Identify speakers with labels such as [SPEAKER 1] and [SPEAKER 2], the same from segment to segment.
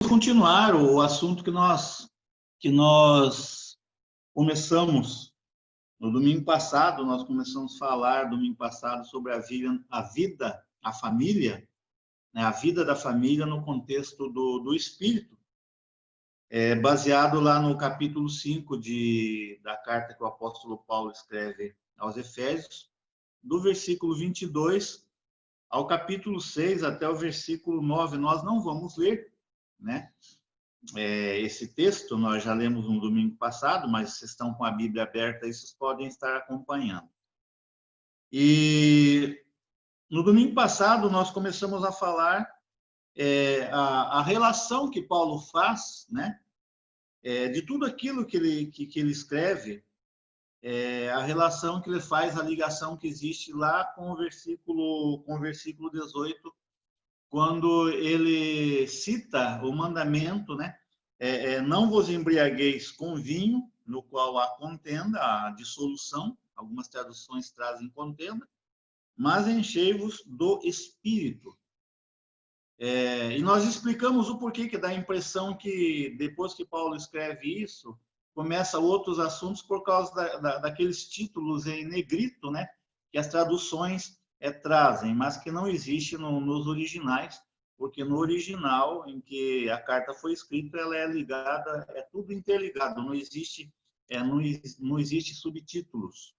[SPEAKER 1] Continuar o assunto que nós começamos no domingo passado. Nós começamos a falar domingo passado sobre a família, né, a vida da família no contexto do espírito, baseado lá no capítulo 5 da carta que o apóstolo Paulo escreve aos Efésios, do versículo 22 ao capítulo 6 até o versículo 9. Nós não vamos ler, né? Esse texto nós já lemos no domingo passado, mas vocês estão com a Bíblia aberta e vocês podem estar acompanhando. E no domingo passado nós começamos a falar a relação que Paulo faz, né, de tudo aquilo que ele escreve, a relação que ele faz, a ligação que existe lá com o versículo 18, quando ele cita o mandamento, né? Não vos embriagueis com vinho, no qual há contenda, a dissolução, algumas traduções trazem contenda, mas enchei-vos do Espírito. E nós explicamos o porquê que dá a impressão que, depois que Paulo escreve isso, começa outros assuntos por causa daqueles títulos em negrito, né? Que as traduções trazem, mas que não existe nos originais, porque no original em que a carta foi escrita, ela é ligada, é tudo interligado, não existe subtítulos.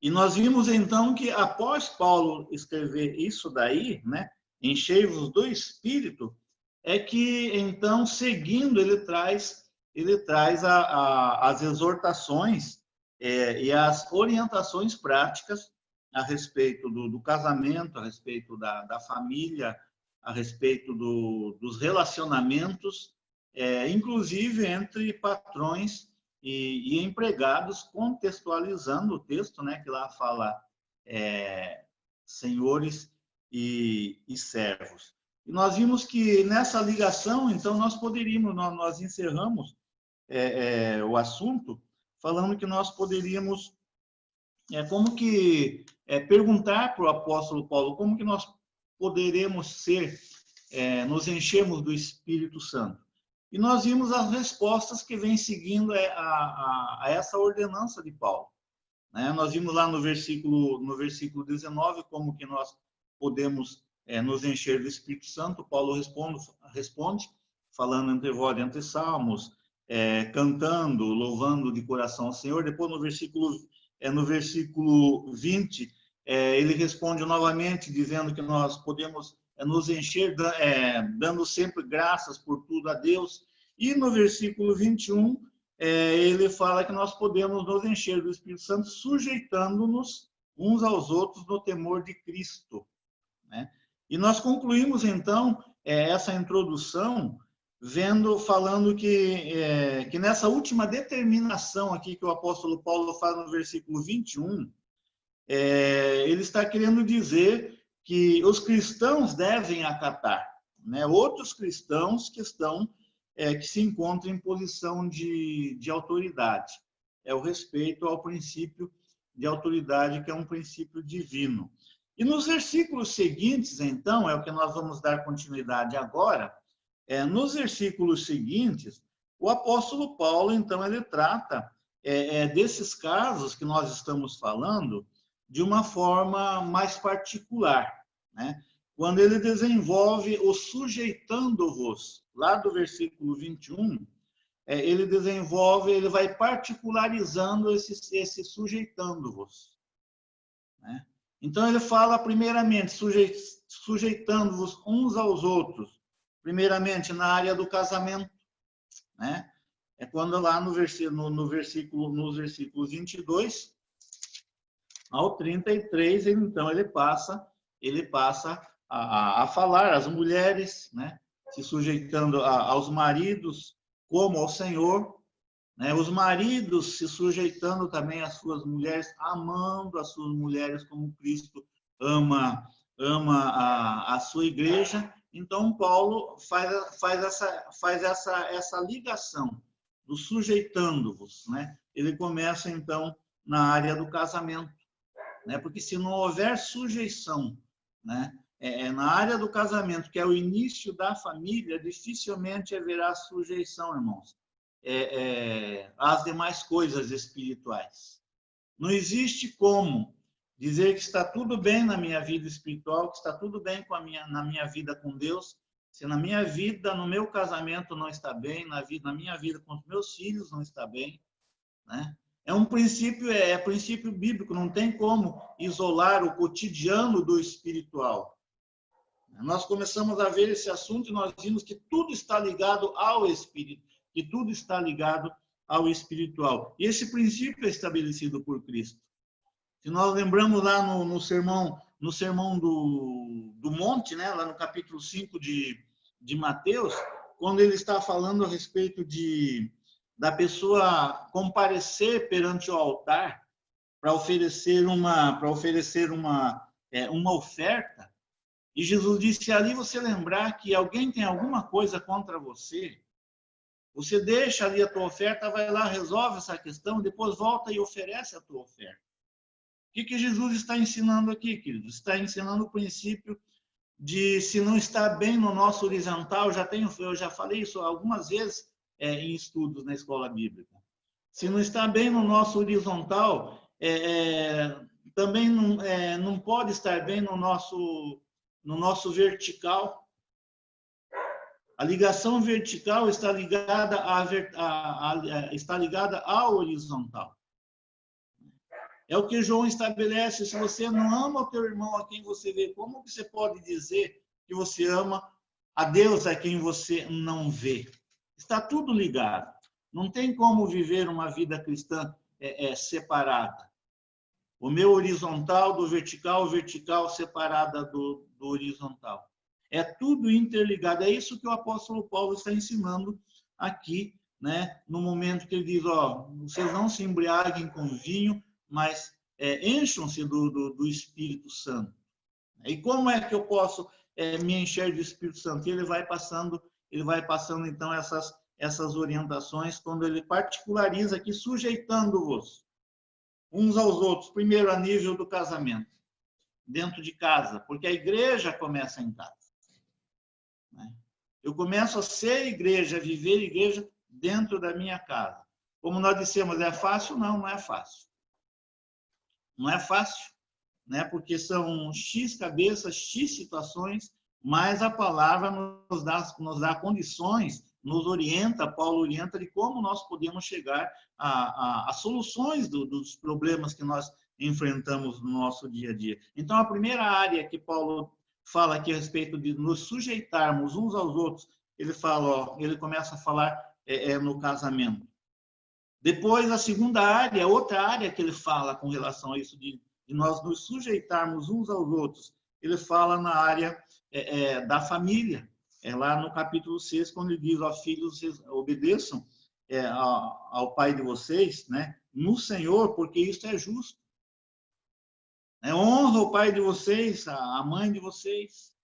[SPEAKER 1] E nós vimos então que após Paulo escrever isso daí, né, enchei-vos do Espírito, é que então, seguindo, ele traz as exortações e as orientações práticas a respeito do casamento, a respeito da família, a respeito dos relacionamentos, inclusive entre patrões e empregados, contextualizando o texto, né, que lá fala senhores e servos. E nós vimos que nessa ligação, então, nós encerramos o assunto falando que nós poderíamos perguntar para o apóstolo Paulo como que nós poderemos nos enchermos do Espírito Santo. E nós vimos as respostas que vêm seguindo a essa ordenança de Paulo, né? Nós vimos lá no versículo 19 como que nós podemos nos encher do Espírito Santo. Paulo responde falando entre vós, entre salmos, cantando, louvando de coração ao Senhor. Depois no versículo 20, ele responde novamente dizendo que nós podemos nos encher, dando sempre graças por tudo a Deus. E no versículo 21, ele fala que nós podemos nos encher do Espírito Santo sujeitando-nos uns aos outros no temor de Cristo, né? E nós concluímos, então, essa introdução falando que nessa última determinação aqui que o apóstolo Paulo faz no versículo 21, ele está querendo dizer que os cristãos devem acatar, né, outros cristãos que se encontram em posição de autoridade. É o respeito ao princípio de autoridade, que é um princípio divino. E nos versículos seguintes, então, é o que nós vamos dar continuidade agora. Nos versículos seguintes, o apóstolo Paulo, então, ele trata desses casos que nós estamos falando de uma forma mais particular, né? Quando ele desenvolve o sujeitando-vos, lá do versículo 21, ele vai particularizando esse sujeitando-vos, né? Então, ele fala, primeiramente, sujeitando-vos uns aos outros, primeiramente na área do casamento, né? É quando lá nos versículos 22 ao 33, então ele passa a falar às mulheres, né, se sujeitando aos maridos como ao Senhor, né, os maridos se sujeitando também às suas mulheres, amando as suas mulheres como Cristo ama a sua igreja. Então Paulo faz essa ligação do sujeitando-vos, né? Ele começa então na área do casamento, né? Porque se não houver sujeição, né, na área do casamento, que é o início da família, dificilmente haverá sujeição, irmãos, às demais coisas espirituais. Não existe como dizer que está tudo bem na minha vida espiritual, que está tudo bem na minha vida com Deus, se na minha vida, no meu casamento não está bem, na minha vida com os meus filhos não está bem, né? É um princípio, princípio bíblico, não tem como isolar o cotidiano do espiritual. Nós começamos a ver esse assunto e nós vimos que tudo está ligado ao espírito, que tudo está ligado ao espiritual. E esse princípio é estabelecido por Cristo. Se nós lembramos lá no sermão do Monte, né, lá no capítulo 5 de Mateus, quando ele está falando a respeito da pessoa comparecer perante o altar para oferecer uma oferta, e Jesus disse ali, você lembrar que alguém tem alguma coisa contra você, você deixa ali a tua oferta, vai lá, resolve essa questão, depois volta e oferece a tua oferta. O que Jesus está ensinando aqui, queridos? Está ensinando o princípio de, se não está bem no nosso horizontal, eu já falei isso algumas vezes em estudos na escola bíblica. Se não está bem no nosso horizontal, também não pode estar bem no nosso vertical. A ligação vertical está ligada ao horizontal. É o que João estabelece. Se você não ama o teu irmão a quem você vê, como você pode dizer que você ama a Deus a quem você não vê? Está tudo ligado. Não tem como viver uma vida cristã separada. O meu horizontal do vertical, o vertical separada do horizontal. É tudo interligado. É isso que o apóstolo Paulo está ensinando aqui, né? No momento que ele diz, vocês não se embriaguem com vinho, mas encham-se do Espírito Santo. E como é que eu posso me encher do Espírito Santo? Ele vai passando então essas orientações, quando ele particulariza aqui, sujeitando-vos uns aos outros, primeiro a nível do casamento, dentro de casa, porque a igreja começa em casa. Eu começo a ser igreja, a viver igreja dentro da minha casa. Como nós dissemos, é fácil? Não, não é fácil. Não é fácil, né? Porque são X cabeças, X situações, mas a palavra nos dá condições, nos orienta, Paulo orienta de como nós podemos chegar a soluções dos problemas que nós enfrentamos no nosso dia a dia. Então, a primeira área que Paulo fala aqui a respeito de nos sujeitarmos uns aos outros, ele começa a falar no casamento. Depois, a segunda área, outra área que ele fala com relação a isso de nós nos sujeitarmos uns aos outros, ele fala na área da família. Lá no capítulo 6, quando ele diz, filhos, vocês obedeçam ao pai de vocês, né, no Senhor, porque isso é justo. Honra o pai de vocês, a mãe de vocês,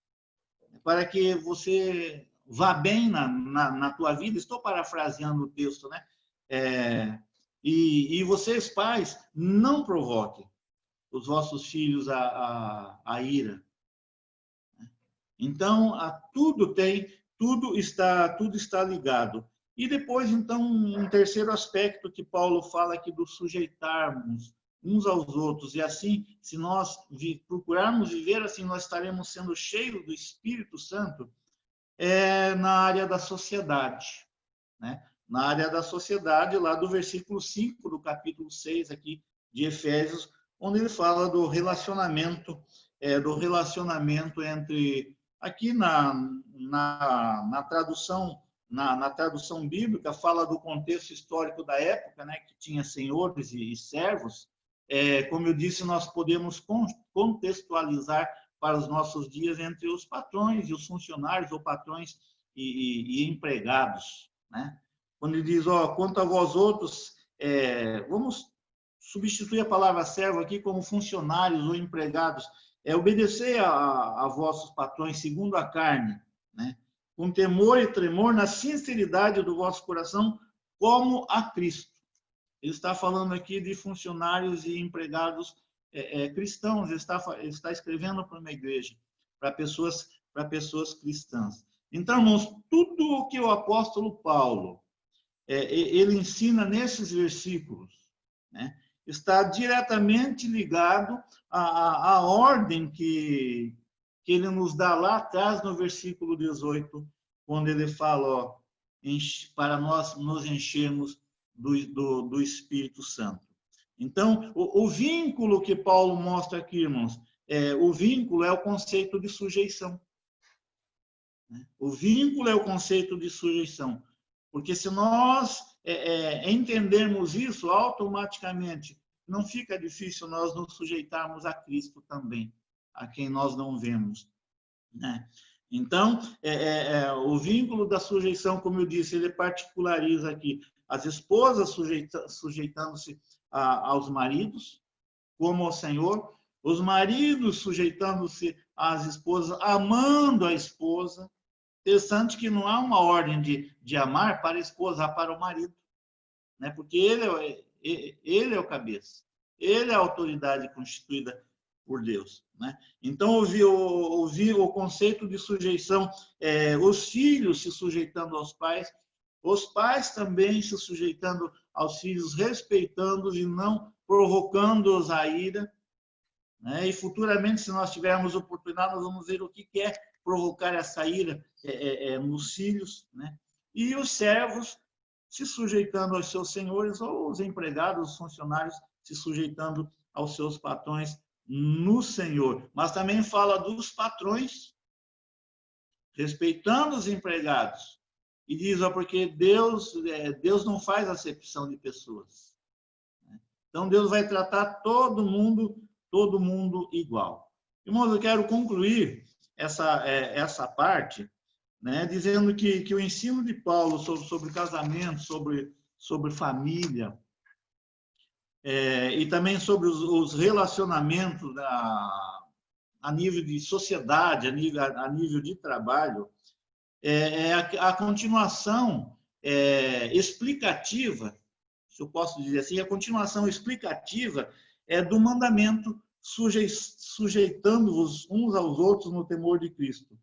[SPEAKER 1] para que você vá bem na tua vida. Estou parafraseando o texto, né? E vocês, pais, não provoquem os vossos filhos a ira. Então, tudo está ligado. E depois, então, um terceiro aspecto que Paulo fala aqui do sujeitarmos uns aos outros. E assim, se nós procurarmos viver assim, nós estaremos sendo cheios do Espírito Santo na área da sociedade, né? Na área da sociedade, lá do versículo 5 do capítulo 6 aqui de Efésios, onde ele fala do relacionamento entre, aqui na tradução bíblica, fala do contexto histórico da época, né, que tinha senhores e servos. Como eu disse, nós podemos contextualizar para os nossos dias entre os patrões e os funcionários, ou patrões e empregados, né? Quando ele diz, quanto a vós outros, vamos substituir a palavra servo aqui como funcionários ou empregados, obedecer a vossos patrões segundo a carne, né? Com temor e tremor, na sinceridade do vosso coração, como a Cristo. Ele está falando aqui de funcionários e empregados cristãos, ele está escrevendo para uma igreja, para pessoas cristãs. Então, irmãos, tudo o que o apóstolo Paulo ele ensina nesses versículos, né, está diretamente ligado à ordem que ele nos dá lá atrás no versículo 18, quando ele fala, ó, para nós nos enchermos do Espírito Santo. Então, o vínculo que Paulo mostra aqui, irmãos, o vínculo é o conceito de sujeição. O vínculo é o conceito de sujeição. Porque se nós entendermos isso, automaticamente não fica difícil nós nos sujeitarmos a Cristo também, a quem nós não vemos, né? Então, o vínculo da sujeição, como eu disse, ele particulariza aqui as esposas sujeitando-se aos maridos, como ao Senhor, os maridos sujeitando-se às esposas, amando a esposa. Interessante que não há uma ordem de amar para a esposa, para o marido, né? Porque ele é o cabeça, ele é a autoridade constituída por Deus, né? Então, o conceito de sujeição, os filhos se sujeitando aos pais, os pais também se sujeitando aos filhos, respeitando-os e não provocando-os a ira, né? E futuramente, se nós tivermos oportunidade, nós vamos ver o que é provocar essa ira nos filhos, né? E os servos se sujeitando aos seus senhores, ou os empregados, os funcionários se sujeitando aos seus patrões no Senhor. Mas também fala dos patrões respeitando os empregados. E diz, ó, porque Deus não faz acepção de pessoas. Então, Deus vai tratar todo mundo igual. Irmãos, eu quero concluir essa parte, né, dizendo que o ensino de Paulo sobre casamento, sobre família, e também sobre os relacionamentos a nível de sociedade, a nível de trabalho, a continuação explicativa, se eu posso dizer assim, a continuação explicativa do mandamento sujeitando-vos uns aos outros no temor de Cristo,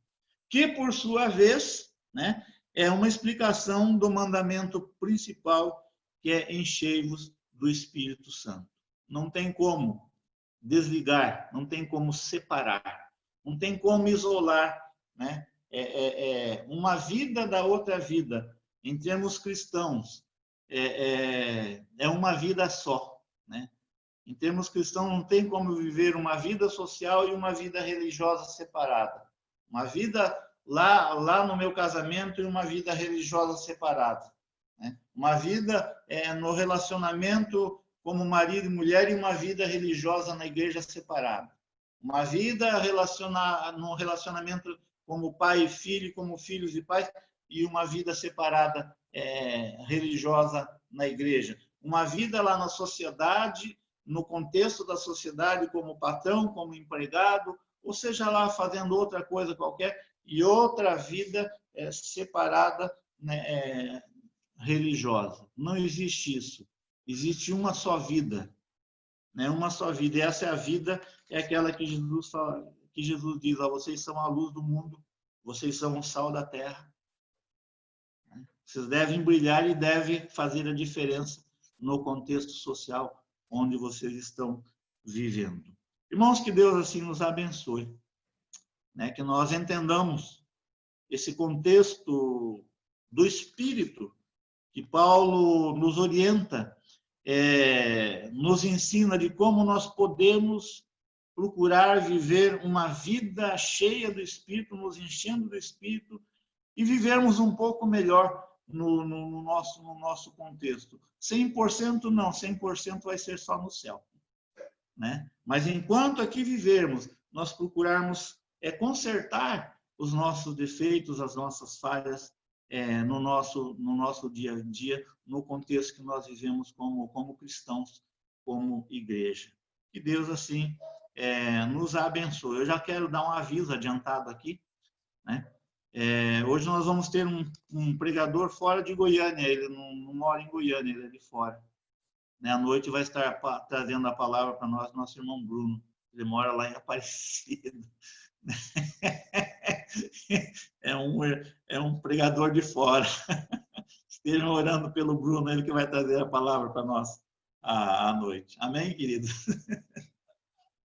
[SPEAKER 1] que, por sua vez, né, é uma explicação do mandamento principal, que é enchei-vos do Espírito Santo. Não tem como desligar, não tem como separar, não tem como isolar, né, uma vida da outra vida. Em termos cristãos, é uma vida só, né? Em termos cristãos, não tem como viver uma vida social e uma vida religiosa separada. Uma vida lá no meu casamento e uma vida religiosa separada, né? Uma vida no relacionamento como marido e mulher e uma vida religiosa na igreja separada. Uma vida no relacionamento como pai e filho, como filhos e pais, e uma vida separada religiosa na igreja. Uma vida lá na sociedade, no contexto da sociedade, como patrão, como empregado, ou seja lá fazendo outra coisa qualquer, e outra vida separada, né, religiosa. Não existe isso. Existe uma só vida, né? Uma só vida. E essa é a vida, aquela que Jesus diz: vocês são a luz do mundo, vocês são o sal da terra. Vocês devem brilhar e devem fazer a diferença no contexto social onde vocês estão vivendo. Irmãos, que Deus assim nos abençoe, né? Que nós entendamos esse contexto do Espírito que Paulo nos orienta, nos ensina de como nós podemos procurar viver uma vida cheia do Espírito, nos enchendo do Espírito e vivermos um pouco melhor no nosso contexto. 100% não, 100% vai ser só no céu, né? Mas enquanto aqui vivermos, nós procurarmos consertar os nossos defeitos, as nossas falhas no nosso dia a dia, no contexto que nós vivemos como cristãos, como igreja. Que Deus assim nos abençoe. Eu já quero dar um aviso adiantado aqui, né? Hoje nós vamos ter um pregador fora de Goiânia. Ele não mora em Goiânia, ele é de fora, né? À noite vai estar trazendo a palavra para nós, nosso irmão Bruno. Ele mora lá em Aparecida. É um pregador de fora. Estejam orando pelo Bruno, ele que vai trazer a palavra para nós à noite. Amém, querido?